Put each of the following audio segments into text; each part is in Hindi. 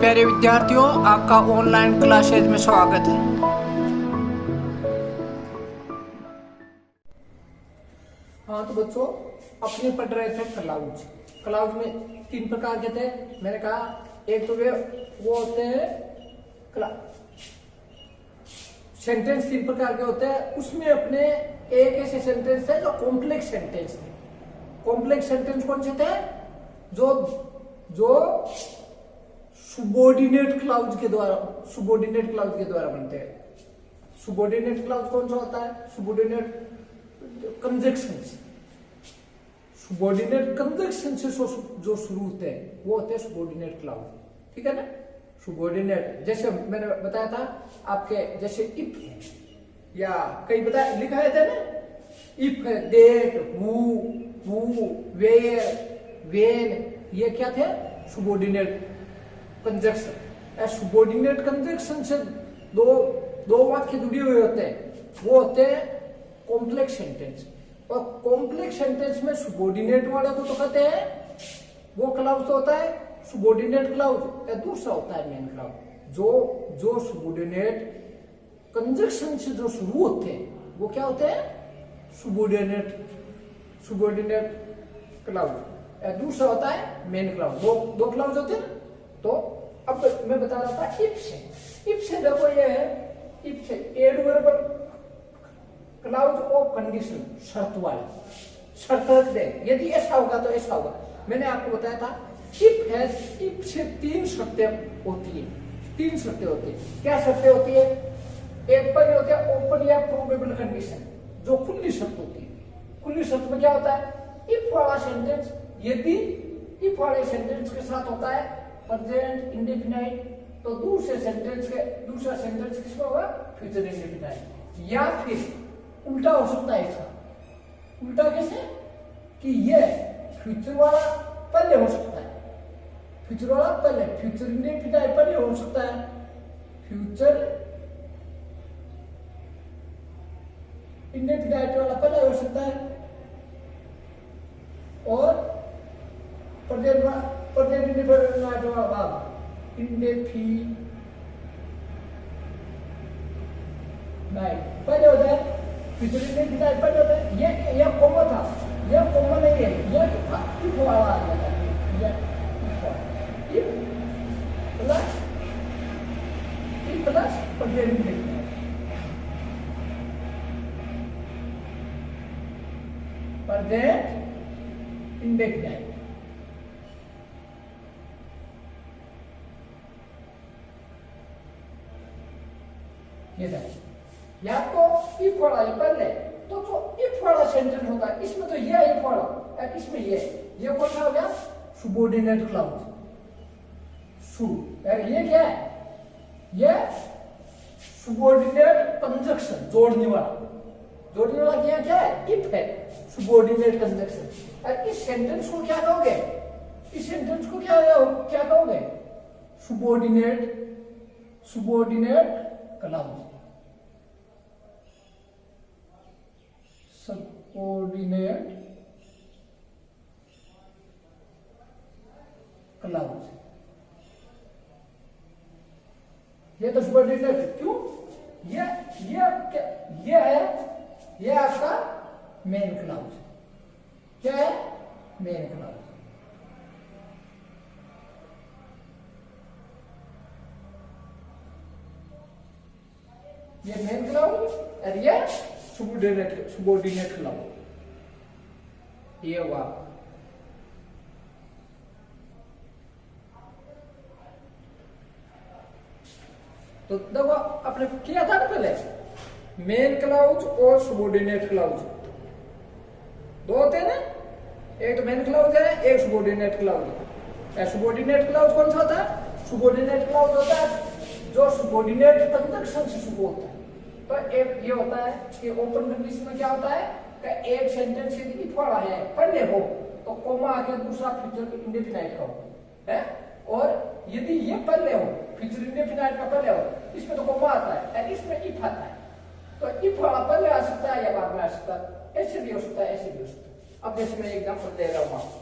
प्यारे विद्यार्थियों, आपका ऑनलाइन क्लासेज में स्वागत है। हाँ तो बच्चों, अपने पढ़ रहे थे क्लाउज। क्लाउज में तीन प्रकार के थे। मैंने कहा एक तो वो होते हैं सेंटेंस, तीन प्रकार के होते हैं। उसमें अपने एक ऐसे सेंटेंस थे जो कॉम्प्लेक्स सेंटेंस थे। कॉम्प्लेक्स सेंटेंस कौन से थे? जो सुबोर्डिनेट क्लाउज के द्वारा बनते हैं। सुबोर्डिनेट क्लाउज कौन सा होता है? सुबोर्डिनेट कंजक्शन से जो शुरू होते हैं वो होते हैं सुबोर्डिनेट क्लाउज। ठीक है ना? सुबोर्डिनेट, जैसे मैंने बताया था आपके, जैसे इफ है या कई बताया लिखा है था ना, इफ है, डेट, हु, वेयर, वेन, ये क्या थे? सुबोर्डिनेट कंजक्शन। सुबोर्डिनेट कंजक्शन से दो वाक्य जुड़े हुए होते हैं, वो होते हैं कॉम्प्लेक्स सेंटेंस। और कॉम्प्लेक्स सेंटेंस में सुबोर्डिनेट वाले को तो कहते हैं, वो क्लाउज तो होता है सुबोर्डिनेट क्लाउज। दूसरा होता है मेन क्लाउज। जो सुबोर्डिनेट कंजक्शन से जो शुरू होते हैं वो क्या होते हैं? सुबोर्डिनेट क्लाउज। दूसरा होता है मेन क्लाउज। दो क्लाउज होते हैं। तो अब मैं बता रहा था इफ से देखो, ये है इफ से एडवर्बल क्लाउज ऑफ कंडीशन, शर्त वाला। शर्त रख दे, यदि ऐसा होगा तो ऐसा होगा। मैंने आपको बताया था इफ से तीन शर्तें होती है। क्या शर्तें होती है? एक पर होती है ओपन या प्रोबेबल कंडीशन, जो खुली शर्त होती है। खुली शर्त में क्या होता है? इफ वाला सेंटेंस, यदि इफ वाले सेंटेंस के साथ होता है प्रेजेंट इंडेफिनाइट, तो दूसरा सेंटेंस किसका होगा? Future indefinite. या फिर उल्टा हो सकता है इसका। उल्टा कैसे? कि ये फ्यूचर वाला पहले हो सकता है, फ्यूचर इंडेफिनाइट पहले हो सकता है, फ्यूचर इंडेफिनाइट वाला पहले हो सकता है, और प्रेजेंट इंडेफिनाइट वाला बाद इंडेफिनाइट पहले होता है, फ्यूचर इंडेफिनाइट पहले होता है। ये कॉमन था, ये कॉमन नहीं है, ये इफ वाला आ जाता है। ये if plus present indefinite, present indefinite. ये या तो इफ वाला पहले, तो इफ वाला सेंटेंस होता है। इसमें तो ये इफ वाला, इसमें ये कौन सा हो गया? सुबोर्डिनेट क्लाउज। ये क्या है? ये सुबोर्डिनेट कंजक्शन, जोड़ने वाला क्या है? इफ है, सुबोर्डिनेट कंजक्शन। और इस सेंटेंस को क्या कहोगे? क्या कहोगे? Subordinate clause. Subordinate clause. ये तो सबऑर्डिनेट, क्यों? ये है, ये आपका मेन क्लाउज। क्या है? Main clause. ये मेन क्लाउज और ये सुबोर्डिनेट क्लाउज। ये हुआ। तो देखो, आपने किया था ना पहले, मेन क्लाउज और सुबोर्डिनेट क्लाउज दो होते हैं ना। एक तो मेन क्लाउज है, एक सुबोर्डिनेट क्लाउज है। सुबोर्डिनेट क्लाउज कौन सा होता है? सुबोर्डिनेट क्लाउज होता है जो सुबोर्डिनेट कंजक्शन से शुरू होता है। तो एक ये होता है कि ओपन कंडीशन में क्या होता है कि एक सेंटेंस यदि इफ वाला है पहले हो तो कोमा आके दूसरा फ्यूचर इंडेफिनाइट का हो है, और यदि ये पहले हो, फ्यूचर इंडेफिनाइट का पहले हो, इसमें तो कोमा आता है, इसमें इफ आता है। तो इफ वाला पहले आ सकता है या बाद में आ सकता है, ऐसे भी हो सकता है, ऐसे भी हो सकता है। अब जैसे मैं एग्जांपल दे रहा हूं आपको,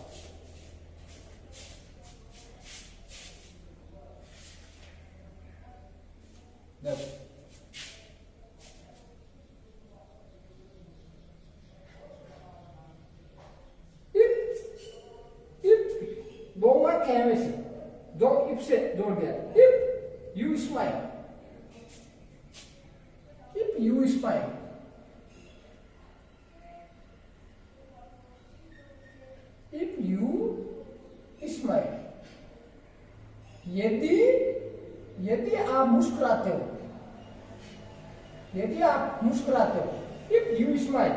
हैं वैसे, जो इफ से जोड़ दिया। If you smile, if you smile, if you smile, यदि आप मुस्कुराते हो, यदि आप मुस्कुराते हो, if you smile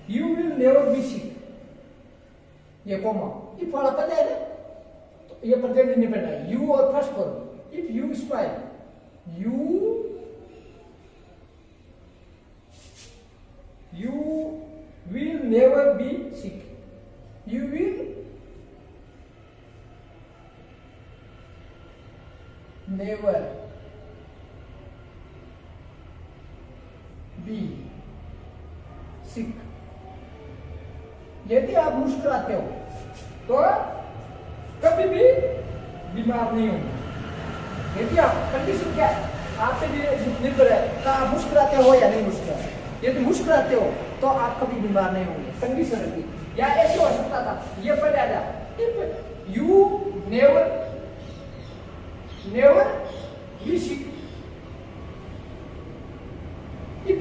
you will never be sick, ये कोमा इफ वाला पहले है ना, तो ये प्रेजेंट इंडेफिनिट है, यू और first form. If you smile you will never be sick, you will never be sick. यदि आप मुस्कुराते हो तो कभी भी बीमार नहीं होंगे। यदि आप कंडीशन क्या है, आपसे भी निर्भर है कि आप मुस्कुराते हो या नहीं मुस्कुराते। यदि मुस्कुराते हो तो आप कभी बीमार नहीं होंगे, कंडीशन है। या ऐसे हो सकता था, ये पहले आ जाए, if you never be sick, if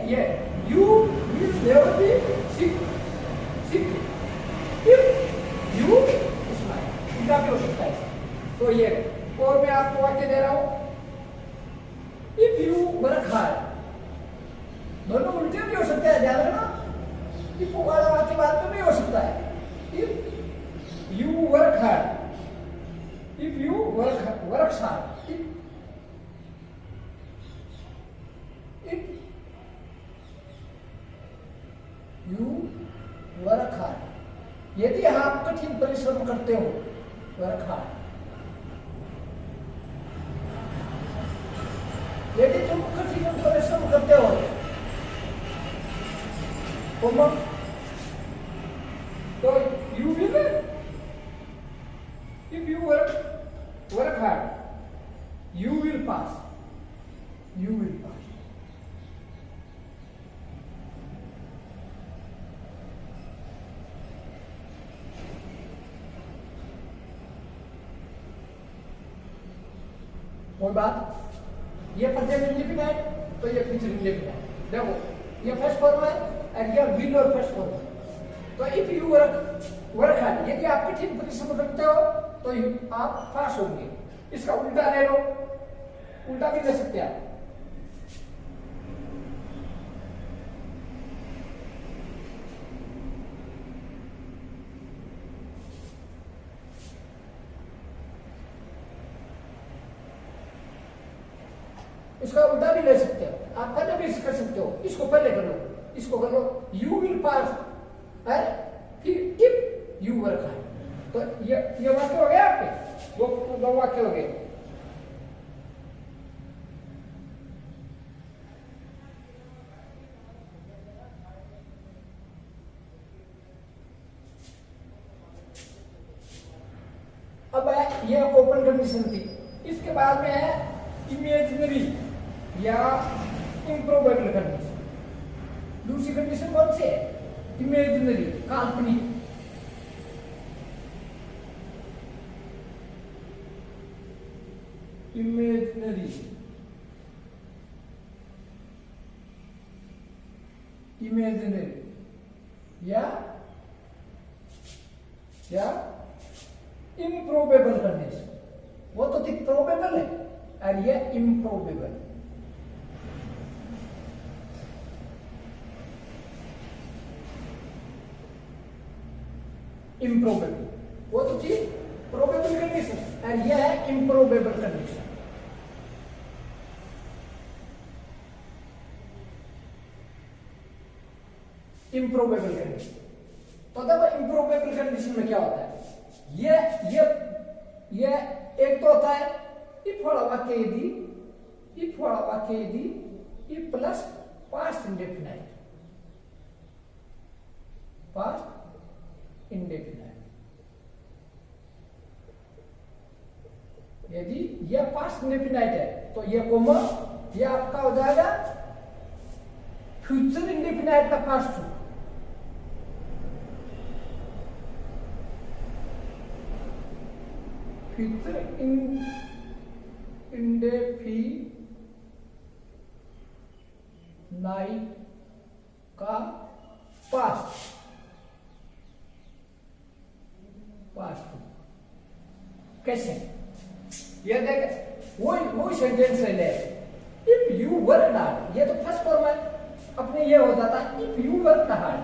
ये you will never be sick, if you smile, इनका भी हो सकता है। तो ये और मैं आपको वाक्य दे रहा हूं, इफ यू वर्क हार्ड, दोनों उल्टे भी हो सकते हैं, ध्यान रखना। इफ वाला वाक्य बाद में भी हो सकता है, if you work hard, if you work hard, if you work hard, यदि आप कठिन परिश्रम करते हो, वर्क हार्ड, यदि तुम कठिन परिश्रम करते हो, तो you will, if you work hard you will pass, you will pass. कोई बात, ये प्रेजेंट इंडेफिनिट तो ये फ्यूचर इंडेफिनिट। देखो ये फर्स्ट फॉर्म है और ये विल और फर्स्ट फॉर्म है। तो इफ यू वर्क हार्ड, यदि आप कठिन परिश्रम करते हो तो आप पास होंगे। इसका उल्टा ले लो, उल्टा भी ले सकते हैं आप। इसका उल्टा भी ले सकते हो, आप पहले भी कर सकते हो। इसको पहले कर लो, इसको कर लो, यू विल पास है, फिर इफ यू वर्क हार्ड। तो ये वाक्य हो गया आपके, दो वाक्य हो गए। अब है ये ओपन कंडीशन थी। इसके बाद में है इमेजिनरी या इम्प्रोबेबल कंडीशन। दूसरी कंडीशन कौन सी है? इमेजिनरी, काल्पनिक। इमेजिनरी या इम्प्रोबेबल कंडीशन। वो तो थी प्रोबेबल है और ये इम्प्रोबेबल। इम्प्रोबेबल वो तो थी प्रोबेबल कंडीशन और ये है इम्प्रोबेबल कंडीशन। इम्प्रोबेबल कंडीशन, तो देखो इम्प्रोबेबल कंडीशन में क्या होता है? ये एक तो होता है इफ वाला वाक्य यदि, इफ वाला वाक्य यदि, if plus past indefinite, past indefinite. यदि यह पास्ट इंडेफिनाइट है तो यह कोमा, यह आपका हो जाएगा फ्यूचर इंडेफिनाइट का पास्ट रूप। फ्यूचर इंडेफिनाइट का पास्ट कैसे? ये देख वो सेंटेंस ले, इफ यू वर्क हार्ड, ये तो फर्स्ट फॉर्म है अपने, ये हो जाता इफ यू वर्क हार्ड।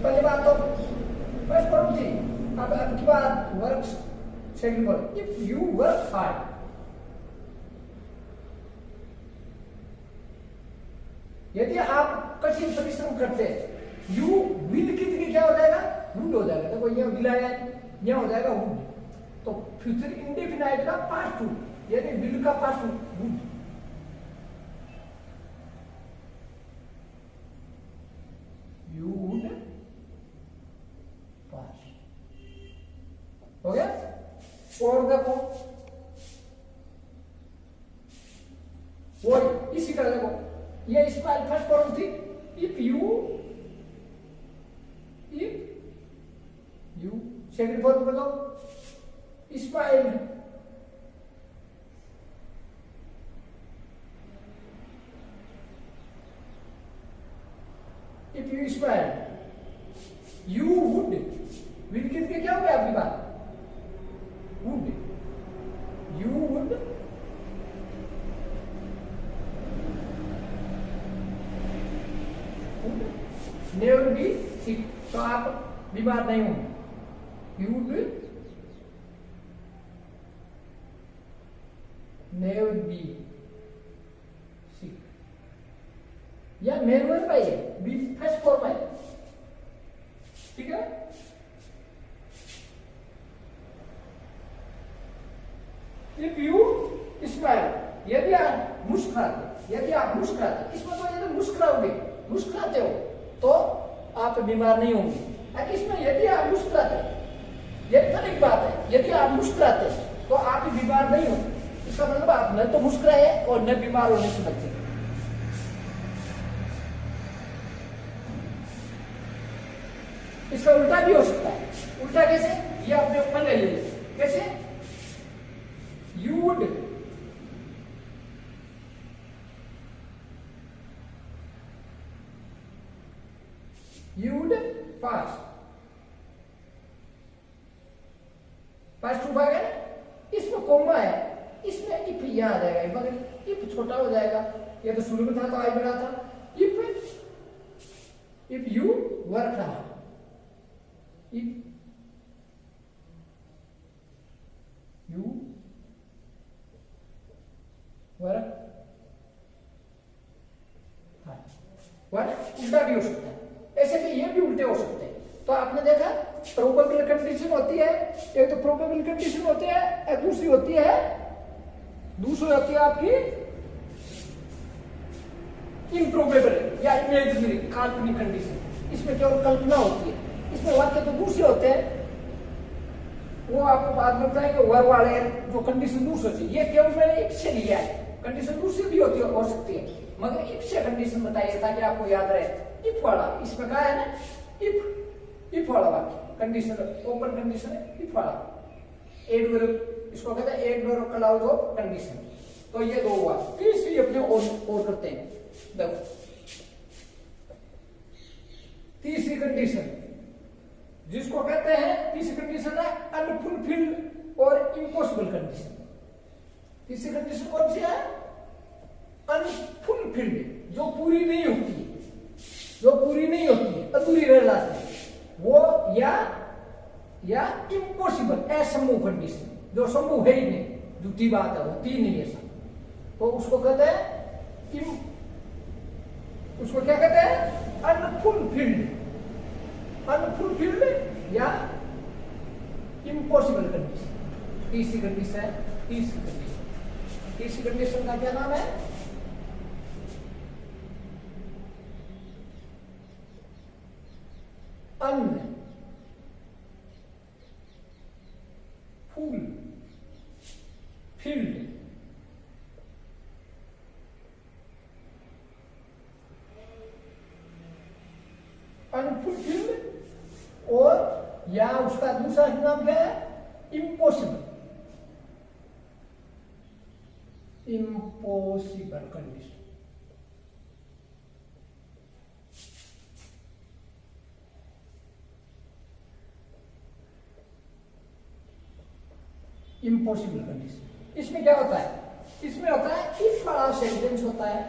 पहली बात तो फर्स्ट फॉर्म थी, अब की बात work second form, if you work hard. यदि आप कठिन परिश्रम करते, यू विल की क्या हो जाएगा? वुड हो जाएगा। देखो ये विल आया, ये हो जाएगा वुड। तो फ्यूचर इंडेफिनाइट का पास्ट टू, यानी विल का past to would. You would past हो गया। और देखो वो इसी का देखो, ये स्माइल फर्स्ट फॉर्म थी, इफ यू सेकंड फॉर्म कर दो smile. If you smile, you would, will किसके क्या हो गया आपकी बात? Would, you would never be sick, तो आप बीमार नहीं होंगे। You would never be sick, या मेन वर्ब है, बी फर्स्ट फॉर्म है, ठीक है। इफ यू स्माइल, यदि आप मुस्कुराते, यदि आप मुस्कुराते, इसमें तो यदि मुस्कुराओगे, मुस्कुराते हो तो आप बीमार नहीं होंगे। इसमें यदि आप मुस्कुराते, ये एक बात है, यदि आप मुस्कुराते तो आप बीमार नहीं होंगे। इसका मतलब आप न तो मुस्कुराए और न बीमार होने से बचे। इसका उल्टा भी हो सकता है। उल्टा कैसे? ये अपने ऊपर ले लीजिए, कैसे? You would past, past two भाग है, इसमें कोमा है, इसमें इफ यहां आ जाएगा, मगर इफ छोटा हो जाएगा। ये तो शुरू में था तो आई बड़ा था। If you work hard, if you work hard, उल्टा भी हो सकता है, ऐसे भी ये भी उल्टे हो सकते हैं। तो आपने देखा प्रोबेबल कंडीशन होती है, एक तो प्रोबेबल कंडीशन होती है, दूसरी होती है आपकी इम्प्रोबेबल या इमेजिनरी काल्पनिक कंडीशन। इसमें केवल कल्पना होती है, इसमें वाक्य तो दूसरे होते हैं, वो आपको बाद में बताएंगे। वर वाले जो कंडीशन दूसरी होती है, ये केवल मैंने इफ से लिया है, कंडीशन दूसरी भी होती है, हो सकती है, मगर इफ से कंडीशन बताइए ताकि आपको याद रहे। इफ वाला इसमें कहा है ना, इफ वाला वाक्य कंडीशन, ओपन कंडीशन है, इफ वाला एड वर्ब, इसको कहते हैं adverb clause of condition. तो ये दो हुआ। तीसरी अपने और करते हैं, देखो तीसरी कंडीशन जिसको कहते हैं, तीसरी कंडीशन है अनफुलफिल्ड और इम्पॉसिबल कंडीशन। तीसरी कंडीशन कौन सी है? अनफुलफिल्ड, जो पूरी नहीं होती है, जो पूरी नहीं होती है, अधूरी रह जाती है वो, या इम्पॉसिबल असंभव कंडीशन, जो संभव है ही नहीं, झूठी बात है, होती ही नहीं ऐसा, तो उसको कहते हैं, उसको क्या कहते हैं? अनफुलफिल्ड, अनफुलफिल्ड या इम्पॉसिबल कंडीशन। तीसरी कंडीशन है, तीसरी कंडीशन का क्या नाम है? अनफुलफिल्ड, अनफुलफिल्ड दूसरा नाम क्या है? Impossible. Impossible condition. Impossible condition. इसमें क्या होता है? इसमें होता है इफ वाला सेंटेंस होता है,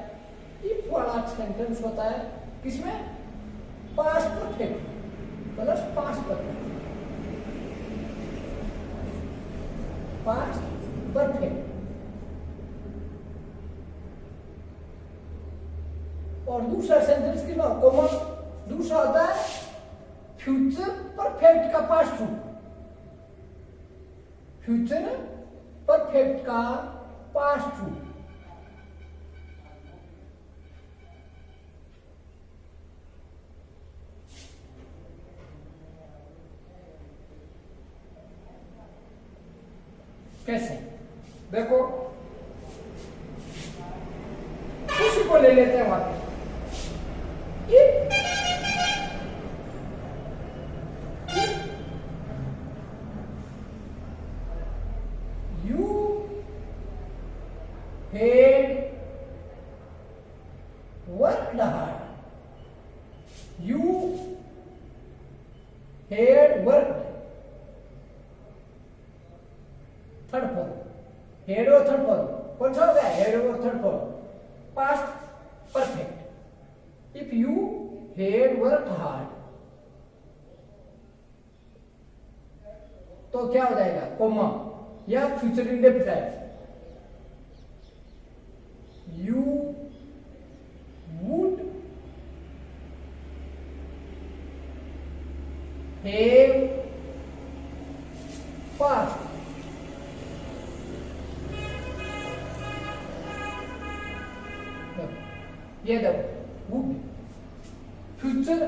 इफ वाला सेंटेंस होता है किसमें? Past perfect plus past perfect, past perfect. और दूसरा सेंटेंस किसमें कॉमन? दूसरा होता है फ्यूचर परफेक्ट का पास्ट ट्रू, फ्यूचर परफेक्ट का पास्ट ट्रू। कैसे? देखो उसी को ले लेते हैं वापस। Had worked hard. You had worked. Third form, head और थर्ड फॉर्म कौन सा होगा? हेड और third form, past perfect. If you had worked hard तो क्या हो जाएगा? कॉमा या future indefinite. You would have passed. ये देखो would फ्यूचर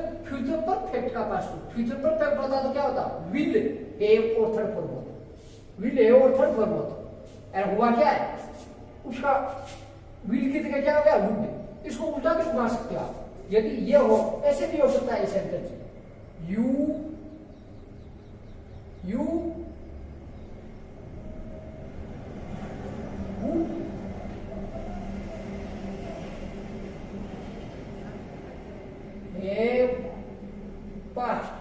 परफेक्ट का पास्ट। फ्यूचर परफेक्ट होता तो क्या होता? विल हैव और थर्ड फॉर्म होता, विल हैव और थर्ड फॉर्म होता। और हुआ क्या है? उसका विल की जगह क्या हो गया? वुड। इसको उल्टा भी बना सकते हो आप, यदि ये हो ऐसे भी हो सकता है sentence. You would have past,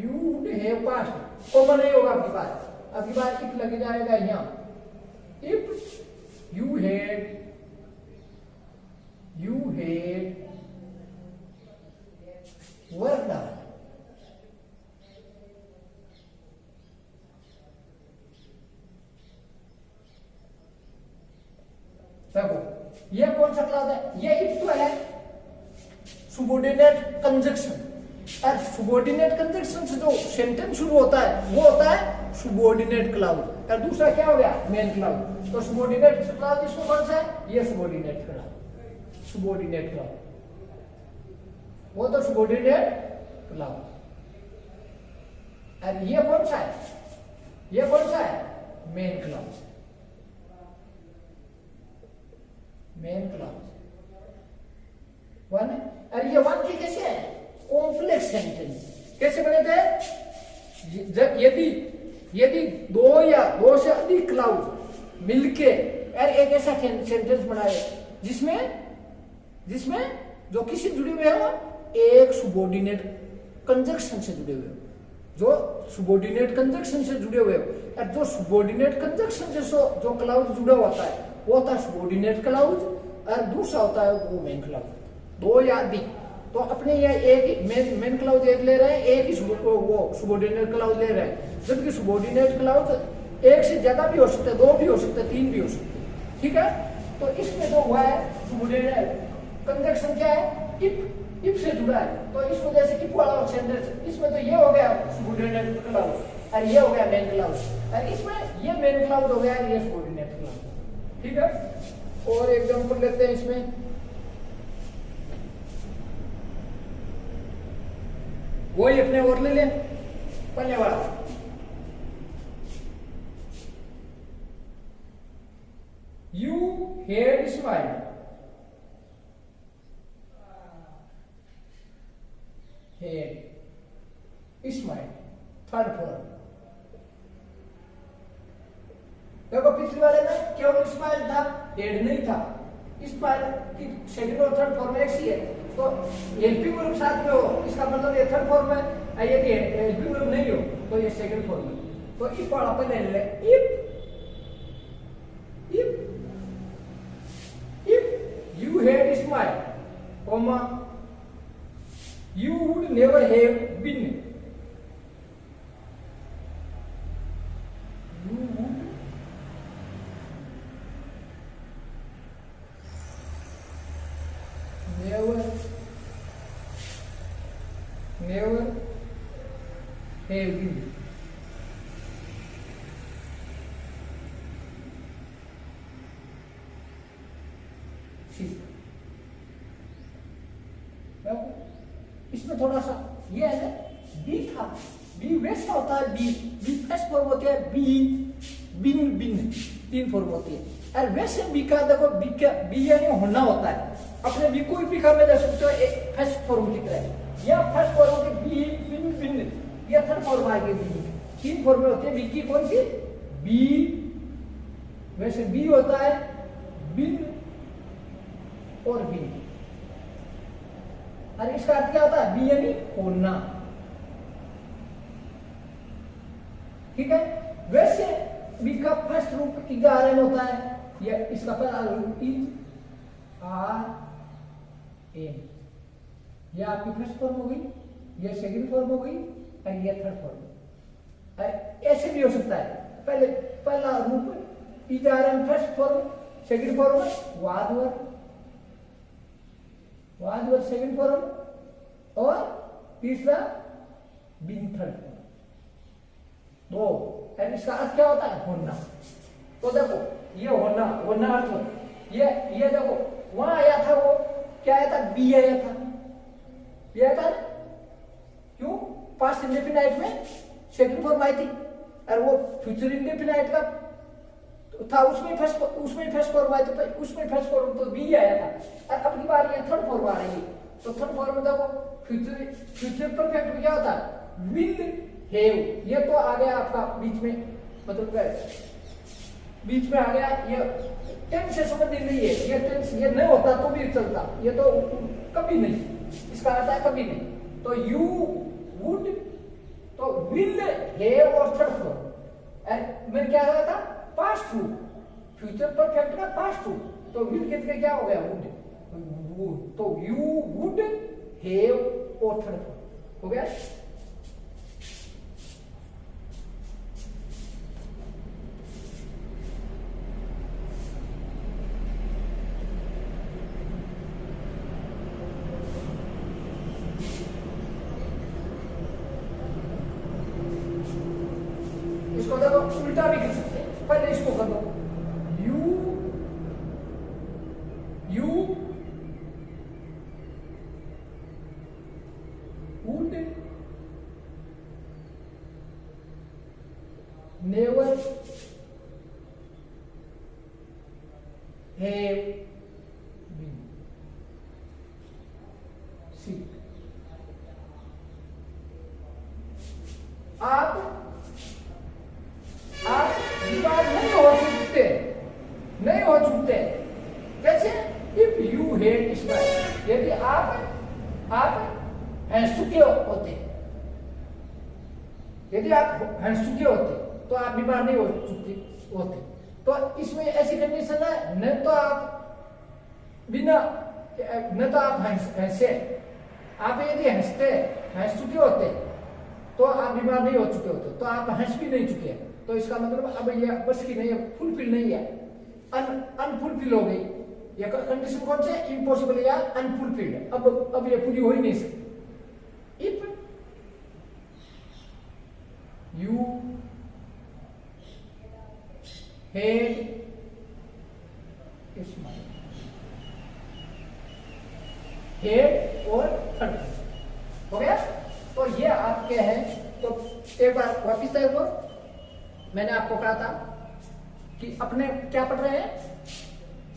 you would have past. Common नहीं होगा आपकी बात, आपकी बात इफ लग जाएगा यहाँ। If you had worked hard, देखो ये कौन सा क्लास है? ये इफ तो है सुबॉर्डिनेट कंजक्शन। और सुबॉर्डिनेट कंजक्शन से जो सेंटेंस शुरू होता है वो होता है सुबॉर्डिनेट क्लाउज। और दूसरा क्या हो गया? Main clause. तो सुबॉर्डिनेट क्लाउज इसको कौन सा है? ये सुबॉर्डिनेट क्लाउज, सुबॉर्डिनेट क्लाउज, वो तो सुबॉर्डिनेट क्लाउज। और ये कौन सा है? ये कौन सा है? Main clause, main clause one. और ये वाक्य कैसे है? Complex sentence. कैसे बने थे? यदि दो या दो से अधिक क्लाउज मिलके और एक ऐसा सेंटेंस बनाए जिसमें जो किसी जुड़े हुए हो? एक सुबॉर्डिनेट कंजक्शन से जुड़े हुए हो, जो सुबॉर्डिनेट कंजक्शन से जुड़े हुए हो। और जो सुबॉर्डिनेट कंजक्शन से जो क्लाउज जुड़ा होता है वो होता है सुबॉर्डिनेट क्लाउज, और दूसरा होता है वो मेन क्लाउज। दो या अधिक, तो अपने यहाँ एक ही मेन क्लाउज एक ले रहे हैं, एक ही वो सुबॉर्डिनेट क्लाउज ले रहे हैं। जबकि सुबॉर्डिनेट क्लाउज एक से ज्यादा भी हो सकते हैं, दो भी हो सकते हैं, तीन भी हो सकते हैं। ठीक है, तो इसमें जो हुआ है सुबॉर्डिनेट कंजक्शन क्या है? इफ से जुड़ा है, तो इस वजह से इफ वाला सेंटेंस इसमें तो ये हो गया सुबॉर्डिनेट क्लाउज और ये हो गया मेन क्लाउज, और इसमें ये मेन क्लाउज हो गया और ये सुबॉर्डिनेट क्लाउज। ठीक है, और एग्जांपल लेते हैं इसमें। वही अपने और ले लें पहले वाला। You had smiled. Had smile, third form. देखो पिछले वाले में केवल स्माइल था, हेड नहीं था। स्माइल की सेकंड और थर्ड फॉर्म एक ही है, तो हेल्पिंग ग्रुप साथ में हो इसका मतलब ये थर्ड फॉर्म है, यदि हेल्पिंग ग्रुप नहीं हो तो ये सेकंड फॉर्म है। तो इफ वाला अपन ले ले, if you had smiled, comma, you would never have been. You would never have been. इसमें थोड़ा सा ये है ना, बी था, बी वैसा होता है, बी बी फर्स्ट फॉर्म होती है, बी बिन बिन तीन फॉर्म होती है। और वैसे बी का देखो, बी का बी यानी होना होता है, अपने बी कोई भी काम में जा सकते हो, एक फर्स्ट फॉर्म की तरह। या फर्स्ट फॉर्म होती बी बिन बिन, या थर्ड फॉर्म आ गई बी, तीन फॉर्म होती है बी की। कौन सी? बी, वैसे बी होता है बिन और बिन, और इसका अर्थ क्या होता है? बी यानी होना, ठीक है। वैसे बी का फर्स्ट रूप इजारन होता है, या इसका पहला रूप इज आर एन, ये आपकी फर्स्ट फॉर्म हो गई, ये सेकंड फॉर्म हो गई, और ये थर्ड फॉर्म। ऐसे भी हो सकता है, पहले पहला रूप इजारन फर्स्ट फॉर्म, सेकंड फॉर्म वादवर, वादवर सेकंड फॉर्म, और तीसरा बिन थर्ड फॉर्म। दो, और इसका अर्थ क्या होता है? होना। तो देखो ये होना, होना अर्थ हो, ये देखो वहां आया था, वो क्या आया था? बी आया था, बी आया था ना? क्यों? पास्ट इंडेफिनाइट में सेकंड फॉर्म आई थी, और वो फ्यूचर इंडेफिनाइट का था, उसमें फर्स्ट फॉर्म आया था, उसमें फर्स्ट फॉर्म तो बी आया था, और अब की बार ये थर्ड फॉर्म आ रही है। तो थर्ड फॉर्म में देखो फ्यूचर परफेक्ट में क्या होता है? विल हैव, ये तो आ गया आपका बीच में, मतलब बीच में आ गया, ये टेंस से संबंधित नहीं है, ये टेंस ये नहीं होता तो भी चलता, ये तो कभी नहीं, इसका अर्थ है कभी नहीं। तो यू वुड, तो विल हैव और थर्ड फॉर्म, एंड मैंने क्या कहा था? पास्ट रूप, फ्यूचर परफेक्ट का पास्ट रूप, तो विल कितने क्या हो गया? वुड, तो यू वुड हैव और थर्ड फॉर्म हो गया। इसको देखो उल्टा भी कर सकते हैं, पहले इसको कर दो, you would never have been sick. आप बीमार नहीं हो चुकते, कैसे? इफ यू हेड स्माइल, यदि आप हंस चुके होते, यदि आप हंस चुके होते तो आप बीमार नहीं हो चुके होते। तो इसमें ऐसी कंडीशन है, न तो आप हंसे, आप यदि हंस चुके होते तो आप बीमार नहीं हो चुके होते, तो आप हंस भी नहीं चुके, तो इसका मतलब अब ये बस की नहीं है, फुलफिल नहीं है, अनफुलफिल हो गई। ये कंडीशन कौन से? इम्पॉसिबल या अनफुलफिल्ड, अब ये पूरी हो ही नहीं सकती। If you head smile, head और थर्ड हो गया। तो ये आपके हैं, तो एक बार वापिस देखो, मैंने आपको कहा था कि अपने क्या पढ़ रहे हैं?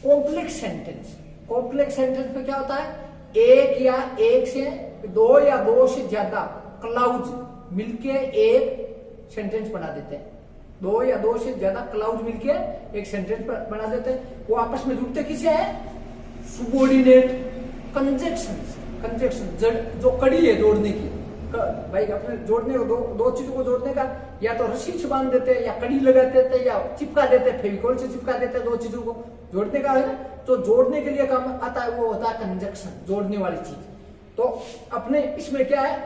Complex sentence. कॉम्प्लेक्स सेंटेंस में क्या होता है? एक या एक से दो या दो से ज्यादा क्लाउज मिलके एक सेंटेंस बना देते हैं, दो या दो से ज्यादा क्लाउज मिलके एक सेंटेंस बना देते हैं। वो आपस में जुड़ते किसे है? सुबॉर्डिनेट कंजक्शन जो कड़ी है जोड़ने की। भाई अपने जोड़ने को दो चीजों को जोड़ने का, या तो रस्सी से बांध देते हैं, या कड़ी लगा देते हैं, या चिपका देते हैं, फेविकोल से चिपका देते हैं। दो चीजों को जोड़ने का है ना, तो जोड़ने के लिए काम आता है वो होता है कंजक्शन, जोड़ने वाली चीज। तो अपने इसमें क्या है,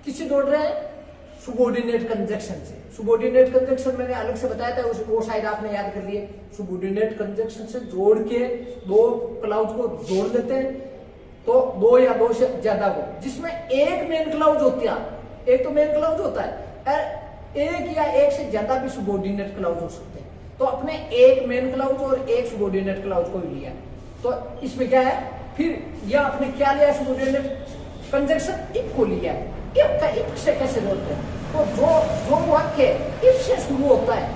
किससे जोड़ रहे हैं? सुबॉर्डिनेट कंजक्शन से। सुबॉर्डिनेट कंजक्शन मैंने अलग से बताया था, वो शायद आपने याद कर लिए। सुबॉर्डिनेट कंजक्शन से जोड़ के दो क्लाउज को जोड़ लेते हैं, तो दो या दो से ज्यादा को, जिसमें एक मेन क्लाउज होती है, एक तो मेन क्लाउज होता है, एक या एक से ज्यादा भी सुबॉर्डिनेट क्लाउज हो सकते हैं। तो अपने एक मेन क्लाउज और एक सुबॉर्डिनेट क्लाउज को लिया, तो इसमें क्या है फिर, यह आपने क्या लिया? सुबॉर्डिनेट कंजक्शन इफ को लिया है। इफ का इफ से कैसे जोड़ते हैं? तो जो वाक्य इफ से शुरू होता है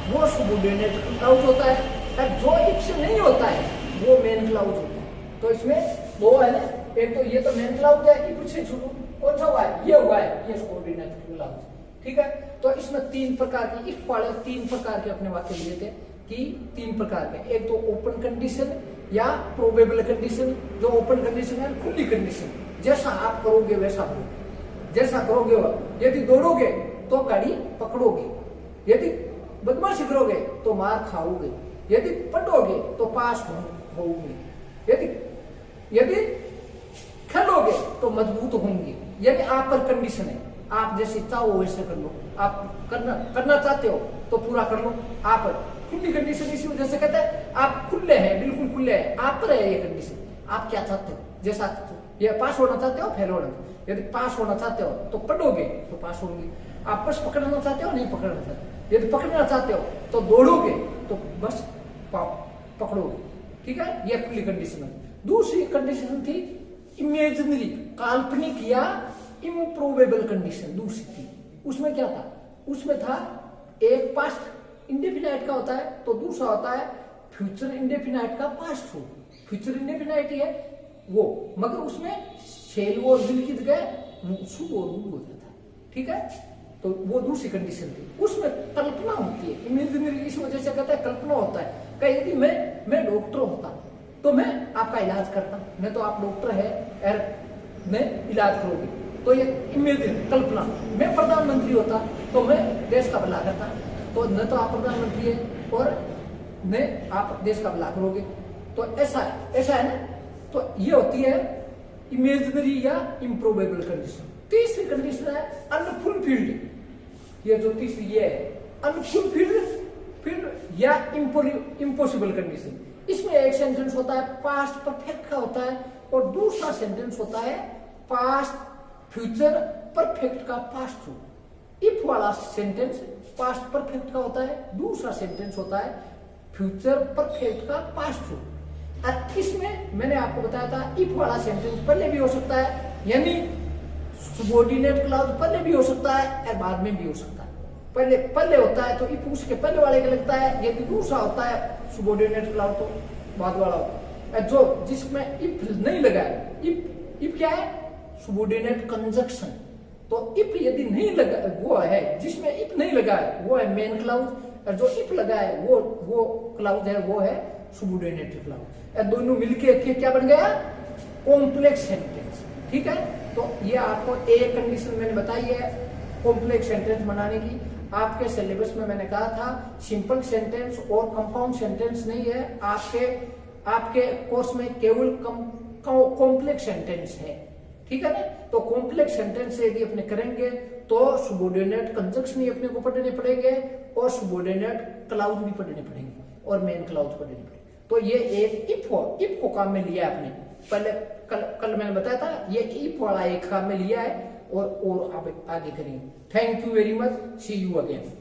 वो सुबॉर्डिनेट क्लाउज होता है, और जो इफ से नहीं होता है वो मेन क्लाउज होता है। तो इसमें दो है ना, एक तो ये तो मेन क्लाउज है, इफ से शुरू कौन सा हुआ है? ये हुआ है, ये सुबॉर्डिनेट क्लाउज। ठीक है, तो इसमें तीन प्रकार की इफ वाले तीन प्रकार के अपने वाक्य लिए थे कि तीन प्रकार के। एक तो ओपन कंडीशन या प्रोबेबल कंडीशन। जो ओपन कंडीशन है खुली कंडीशन, जैसा आप करोगे वैसा होगा, जैसा करोगे यदि दौड़ोगे तो गाड़ी पकड़ोगे, यदि बदमाशी करोगे तो मार खाओगे, यदि पढ़ोगे तो पास होगे, यदि खेलोगे तो मजबूत होंगे। यदि आप पर कंडीशन है, आप जैसे चाहो वैसे कर लो, आप करना चाहते हो तो पूरा कर लो। आप खुली कंडीशन इसी वजह से कहते हैं आप खुले हैं, बिल्कुल खुले हैं, आप पर है ये कंडीशन। आप क्या चाहते हो, जैसा ये पास होना चाहते हो, फेल होना। यदि पास होना चाहते हो तो पढ़ोगे तो पास होंगे। आप बस पकड़ना चाहते हो, नहीं पकड़ना चाहते, यदि पकड़ना चाहते हो तो दौड़ोगे तो बस पकड़ोगे। ठीक है, यह खुली कंडीशन है। दूसरी कंडीशन थी इमेजिनरी, काल्पनिक या इम्प्रोबेबल कंडीशन। दूसरी थी, उसमें क्या था? उसमें था एक पास्ट इंडेफिनाइट का होता है, तो दूसरा होता है फ्यूचर इंडेफिनाइट का पास्ट हो। फ्यूचर इंडेफिनाइट ही है वो, मगर उसमें शेल और विल की जगह शुभ और वुड हो जाता है। ठीक है, तो वो दूसरी कंडीशन थी। उसमें कल्पना होती है, इमेजिनरी इस वजह से कहता है कल्पना होता है। कहीं यदि मैं डॉक्टर होता तो मैं आपका इलाज करता, मैं तो आप डॉक्टर है, मैं इलाज करोगे, तो ये इमेजिन कल्पना। मैं प्रधानमंत्री होता तो मैं देश का भला करता, तो न तो आप प्रधानमंत्री है और न आप देश का भला करोगे। तो ऐसा है ना। तो ये होती है इमेजिनरी या इम्प्रोबेबल कंडीशन। तीसरी कंडीशन है अनफुलफिल्ड। ये जो तीसरी ये है अनफुलफिल्ड या इम्पॉसिबल कंडीशन। इसमें एक सेंटेंस होता है पास्ट परफेक्ट का होता है, और दूसरा सेंटेंस होता है पास्ट फ्यूचर परफेक्ट का पास्ट ट्रू। इफ वाला सेंटेंस पास्ट परफेक्ट का होता है, दूसरा सेंटेंस होता है फ्यूचर परफेक्ट का पास्ट ट्रू। और इसमें मैंने आपको बताया था इफ वाला सेंटेंस पहले भी हो सकता है, यानी सुबॉर्डिनेट क्लाउज पहले भी हो सकता है और बाद में भी हो सकता है। पहले होता है तो इफ उसके पहले वाले का लगता है, यदि दूसरा होता है सुबॉर्डिनेट क्लाउज तो बाद वाला होता है। जो जिसमें इफ नहीं लगा है, इफ क्या है? Subordinate conjunction. तो इफ यदि नहीं लगा वो है, जिसमें इफ नहीं लगा है वो है मेन क्लाउज, और जो इफ लगा है वो क्लाउज है वो है सुबॉर्डिनेट क्लाउज। दोनों मिलके क्या बन गया? Complex sentence. ठीक है, तो ये आपको एक कंडीशन मैंने बताई है कॉम्प्लेक्स सेंटेंस बनाने की। आपके सिलेबस में मैंने कहा था सिंपल सेंटेंस और कंपाउंड सेंटेंस नहीं है, आपके कोर्स में केवल कॉम्प्लेक्स सेंटेंस है। ठीक है ना। तो कॉम्प्लेक्स सेंटेंस यदि अपने करेंगे तो सुबॉर्डिनेट कंजक्शन ही अपने को पढ़ने पड़ेंगे, और सुबॉर्डिनेट क्लाउज भी पढ़ने पड़ेंगे, और मेन क्लाउज पढ़ने पड़ेंगे। तो ये एक इफ को काम में लिया आपने। पहले कल मैंने बताया था ये इफ वाला एक काम में लिया है, और आगे करेंगे। Thank you very much, see you again.